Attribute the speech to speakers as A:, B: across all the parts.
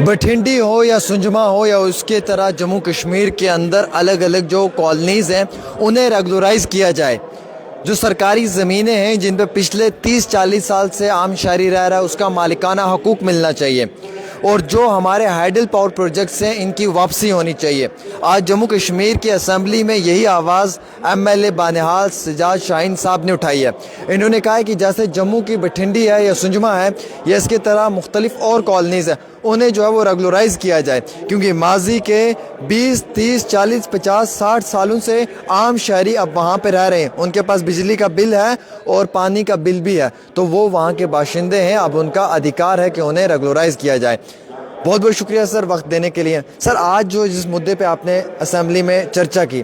A: बठिंडी हो या सुंजमा हो या उसके तरह जम्मू कश्मीर के अंदर अलग अलग जो कॉलोनीज़ हैं उन्हें रेगुलराइज किया जाए। जो सरकारी ज़मीनें हैं जिन पर पिछले 30-40 साल से आम शहरी रह रहा है उसका मालिकाना हकूक़ मिलना चाहिए, और जो हमारे हाइडल पावर प्रोजेक्ट्स हैं इनकी वापसी होनी चाहिए। आज जम्मू कश्मीर की असम्बली में यही आवाज़ MLA बानिहाल सजाद शाहीन साहब ने उठाई है। इन्होंने कहा है कि जैसे जम्मू की बठिंडी है या सुंजमा है या इसके तरह मुख्तलिफ और कॉलोनीज़ हैं, उन्हें जो है वो रेगुलराइज़ किया जाए, क्योंकि माजी के 20, 30, 40, 50, 60 सालों से आम शहरी अब वहाँ पर रह रहे हैं। उनके पास बिजली का बिल है और पानी का बिल भी है, तो वो वहाँ के बाशिंदे हैं। अब उनका अधिकार है कि उन्हें रेगुलराइज़ किया जाए। बहुत बहुत शुक्रिया सर वक्त देने के लिए। सर, आज जो जिस मुद्दे पे आपने असेंबली में चर्चा की,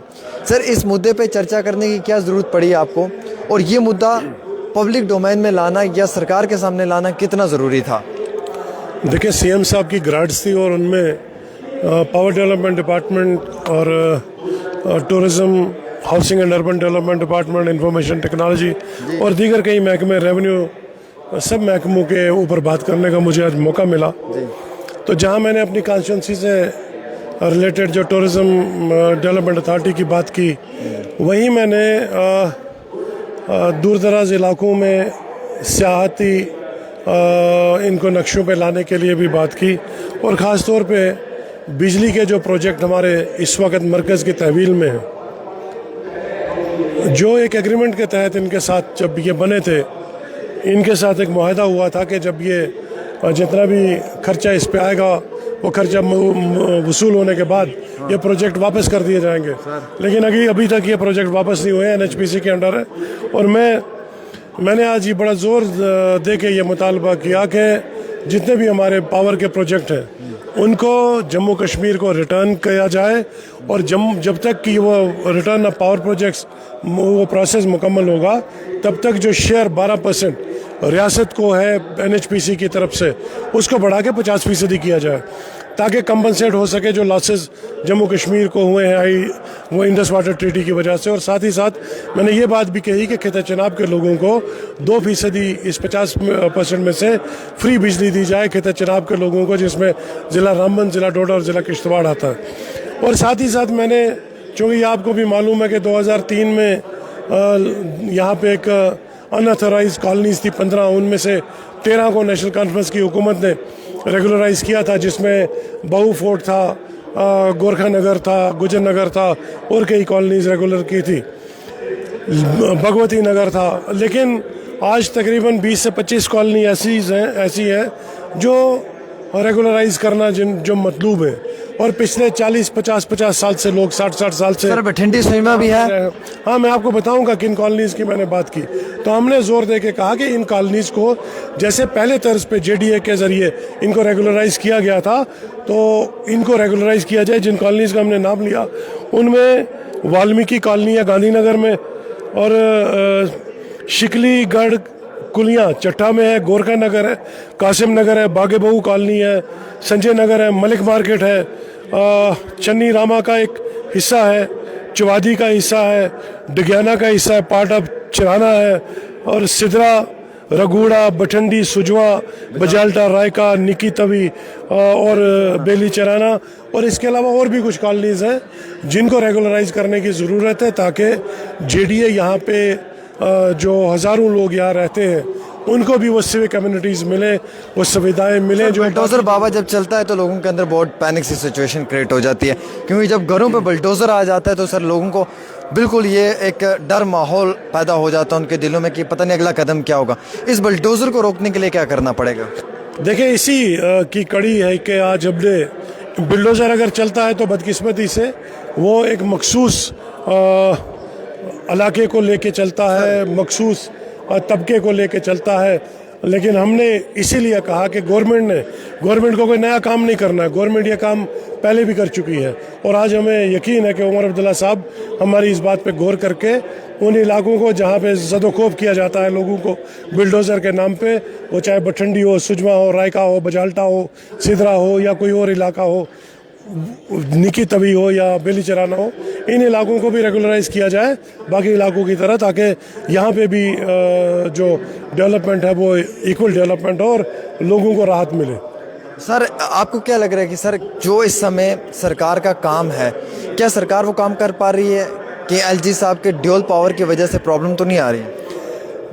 A: सर इस मुद्दे पे चर्चा करने की क्या ज़रूरत पड़ी आपको, और ये मुद्दा पब्लिक डोमेन में लाना या सरकार के सामने लाना कितना ज़रूरी था?
B: देखिए, CM साहब की ग्रांट्स थी और उनमें पावर डेवलपमेंट डिपार्टमेंट और tourism, housing and urban development department, information technology और दीगर कई महकमे, रेवेन्यू, सब महकमों के ऊपर बात करने का मुझे आज मौका मिला। तो जहां मैंने अपनी कॉन्स्टिट्यूंसी से रिलेटेड जो टूरिज़्म डेवलपमेंट अथॉरिटी की बात की, वहीं मैंने दूर दराज इलाकों में सियाहती इनको नक्शों पे लाने के लिए भी बात की, और ख़ास तौर पे बिजली के जो प्रोजेक्ट हमारे इस वक्त मरकज़ की तहवील में हैं, जो एक एग्रीमेंट के तहत इनके साथ जब ये बने थे, इनके साथ एक मुआहदा हुआ था कि जब ये जितना भी खर्चा इस पे आएगा वो खर्चा वसूल होने के बाद ये प्रोजेक्ट वापस कर दिए जाएंगे। लेकिन अभी तक ये प्रोजेक्ट वापस नहीं हुए, NHPC के अंडर है। और मैंने आज ये बड़ा ज़ोर दे के ये मुतालबा किया कि जितने भी हमारे पावर के प्रोजेक्ट हैं उनको जम्मू कश्मीर को रिटर्न किया जाए, और जब तक कि वो रिटर्न ऑफ पावर प्रोजेक्ट्स वो प्रोसेस मुकम्मल होगा, तब तक जो शेयर 12% रियासत को है NHPC की तरफ से, उसको बढ़ा के 50% किया जाए, ताकि कंपनसेट हो सके जो लॉसेस जम्मू कश्मीर को हुए हैं वो इंडस वाटर ट्रीटी की वजह से। और साथ ही साथ मैंने ये बात भी कही कि खिता चनाब के लोगों को 2% इस 50% में से फ्री बिजली दी जाए, खिता चनाब के लोगों को, जिसमें ज़िला रामबन, ज़िला डोडा और ज़िला किश्तवाड़ आता है। और साथ ही साथ मैंने, चूँकि आपको भी मालूम है कि 2003 में यहाँ पे एक अनऑथराइज कॉलोनीज थी 15, उनमें से 13 को नेशनल कॉन्फ्रेंस की हुकूमत ने रेगुलराइज किया था, जिसमें बहू फोर्ट था, गोरखा नगर था, गुजर नगर था और कई कॉलोनीज रेगुलर की थी, भगवती नगर था। लेकिन आज तकरीबन 20 से 25 कॉलोनी ऐसी है जो रेगुलराइज करना जो मतलूब है, और पिछले 50 साल से लोग 60 साल से।
A: सर, बठिंडी सुइमा भी है।
B: हाँ, मैं आपको बताऊंगा किन कॉलोनीज़ की मैंने बात की। तो हमने जोर दे के कहा कि इन कॉलोनीज़ को जैसे पहले तर्ज पे JDA के ज़रिए इनको रेगुलराइज किया गया था, तो इनको रेगुलराइज किया जाए। जिन कॉलोनीज़ का हमने नाम लिया उनमें वाल्मीकि कॉलोनी है गांधीनगर में, और शिकली गढ़ कुलियाँ चट्टा में है, गोरखा नगर है, कासिम नगर है, बागे बहू कॉलोनी है, संजय नगर है, मलिक मार्केट है, चन्नी रामा का एक हिस्सा है, चवादी का हिस्सा है, डिग्याना का हिस्सा है, पार्ट ऑफ चिराना है, और सिदरा, रगूड़ा, बठंडी, सुजवा, बजाल्टा, रायका, निकी तवी और बेली चराना, और इसके अलावा और भी कुछ कॉलोनीज़ हैं जिनको रेगुलराइज करने की ज़रूरत है, ताकि JDA यहाँ पे जो हज़ारों लोग यहाँ रहते हैं उनको भी वो सिविक कम्युनिटीज़ मिले, वो सुविधाएं मिले। जो
A: बुलडोज़र बाबा जब चलता है तो लोगों के अंदर बहुत पैनिक सी सिचुएशन क्रिएट हो जाती है, क्योंकि जब घरों पे बुलडोज़र आ जाता है तो सर लोगों को बिल्कुल ये एक डर माहौल पैदा हो जाता है उनके दिलों में कि पता नहीं अगला कदम क्या होगा। इस बुलडोज़र को रोकने के लिए क्या करना पड़ेगा?
B: देखिए, इसी की कड़ी है कि आज अपने बुलडोज़र अगर चलता है तो बदकिस्मती से वो एक मखसूस इलाके को लेके चलता है, मखसूस तबके को लेके चलता है। लेकिन हमने इसीलिए कहा कि गवर्नमेंट को कोई नया काम नहीं करना है, गवर्नमेंट ये काम पहले भी कर चुकी है, और आज हमें यकीन है कि उमर अब्दुल्ला साहब हमारी इस बात पे गौर करके उन इलाकों को जहाँ पे ज़दोखोफ किया जाता है लोगों को बुलडोज़र के नाम पे, वो चाहे बठंडी हो, सुजमा हो, रायका हो, बजाल्टा हो, सिदरा हो या कोई और इलाका हो, निकी तवी हो या बेली चराना हो, इन इलाकों को भी रेगुलराइज किया जाए बाकी इलाकों की तरह, ताकि यहाँ पे भी जो डेवलपमेंट है वो इक्वल डेवलपमेंट हो और लोगों को राहत मिले।
A: सर आपको क्या लग रहा है कि सर जो इस समय सरकार का काम है, क्या सरकार वो काम कर पा रही है कि एलजी साहब के ड्यूल पावर की वजह से प्रॉब्लम तो नहीं आ रही?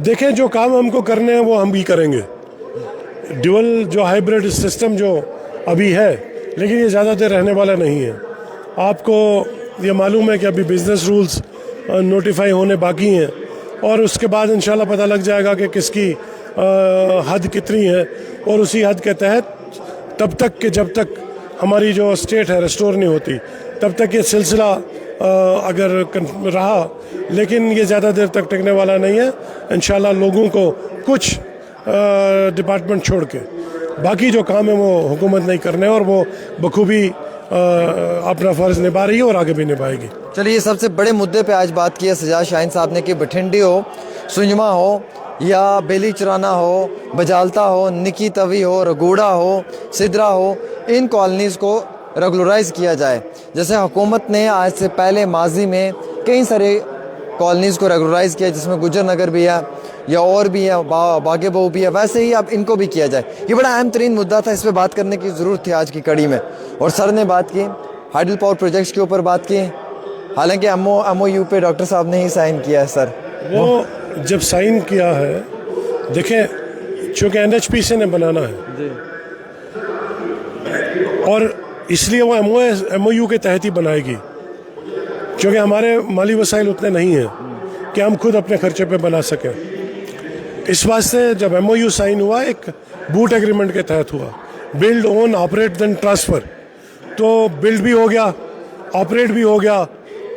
B: देखें, जो काम हमको करने हैं वो हम भी करेंगे। ड्यूअल जो हाइब्रिड सिस्टम जो अभी है, लेकिन ये ज़्यादा देर रहने वाला नहीं है। आपको ये मालूम है कि अभी बिजनेस रूल्स नोटिफाई होने बाकी हैं और उसके बाद इंशाल्लाह पता लग जाएगा कि किसकी हद कितनी है, और उसी हद के तहत तब तक कि जब तक हमारी जो स्टेट है रिस्टोर नहीं होती तब तक ये सिलसिला अगर रहा, लेकिन ये ज़्यादा देर तक टिकने वाला नहीं है। इंशाल्लाह लोगों को कुछ डिपार्टमेंट छोड़ के बाकी जो काम है वो हुकूमत नहीं करने, और वो बखूबी अपना फ़र्ज़ निभा रही है और आगे भी निभाएगी।
A: चलिए, ये सबसे बड़े मुद्दे पे आज बात की है सजाद शाहीन साहब ने कि बठिंडी हो, सुंजमा हो या बेली चराना हो, बजालता हो, निकी तवी हो, रगूड़ा हो, सिदरा हो, इन कॉलोनीज़ को रेगुलराइज किया जाए। जैसे हुकूमत ने आज से पहले माजी में कई सारे कॉलोनीज़ को रेगुलराइज किया, जिसमें गुजर नगर भी है या और भी है, बागे बहू भी है, वैसे ही अब इनको भी किया जाए। ये बड़ा अहम तरीन मुद्दा था, इस पर बात करने की ज़रूरत थी आज की कड़ी में। और सर ने बात की, हाइडल पावर प्रोजेक्ट्स के ऊपर बात की, हालांकि MOU पे डॉक्टर साहब ने ही साइन किया है। सर
B: वो जब साइन किया है, देखें चूँकि NHPC ने बनाना है और इसलिए वो MOU के तहत ही बनाएगी, क्योंकि हमारे माली वसाइल उतने नहीं हैं कि हम खुद अपने खर्चे पे बना सकें। इस वास्ते जब MOU साइन हुआ, एक बूट एग्रीमेंट के तहत हुआ, build own operate then transfer, तो बिल्ड भी हो गया, ऑपरेट भी हो गया,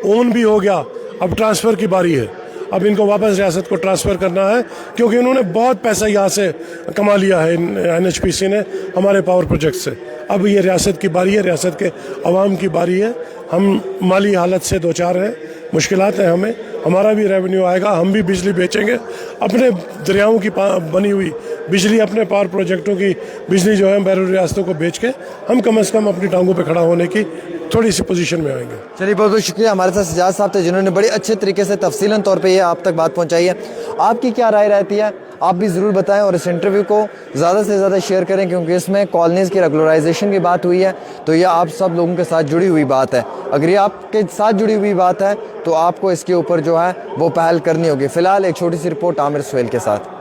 B: ओन भी हो गया, अब ट्रांसफ़र की बारी है। अब इनको वापस रियासत को ट्रांसफ़र करना है, क्योंकि उन्होंने बहुत पैसा यहाँ से कमा लिया है NHPC ने हमारे पावर प्रोजेक्ट से। अब ये रियासत की बारी है, रियासत के अवाम की बारी है। हम माली हालत से दो चार हैं, मुश्किलात हैं हमें, हमारा भी रेवेन्यू आएगा, हम भी बिजली बेचेंगे, अपने दरियाओं की बनी हुई बिजली, अपने पावर प्रोजेक्टों की बिजली जो है बैरून रियासतों को बेच के हम कम से कम अपनी टांगों पे खड़ा होने की थोड़ी सी पोजीशन में आएंगे।
A: चलिए, बहुत बहुत शुक्रिया। हमारे साथ सजाद साहब थे, जिन्होंने बड़े अच्छे तरीके से तफसीलन तौर पे ये आप तक बात पहुंचाई है। आपकी क्या राय रहती है, आप भी ज़रूर बताएं और इस इंटरव्यू को ज़्यादा से ज़्यादा शेयर करें, क्योंकि इसमें कॉलोनीज़ की रेगुलराइजेशन की बात हुई है, तो यह आप सब लोगों के साथ जुड़ी हुई बात है। अगर ये आपके साथ जुड़ी हुई बात है तो आपको इसके ऊपर जो है वो पहल करनी होगी। फ़िलहाल एक छोटी सी रिपोर्ट आमिर सुहेल के साथ।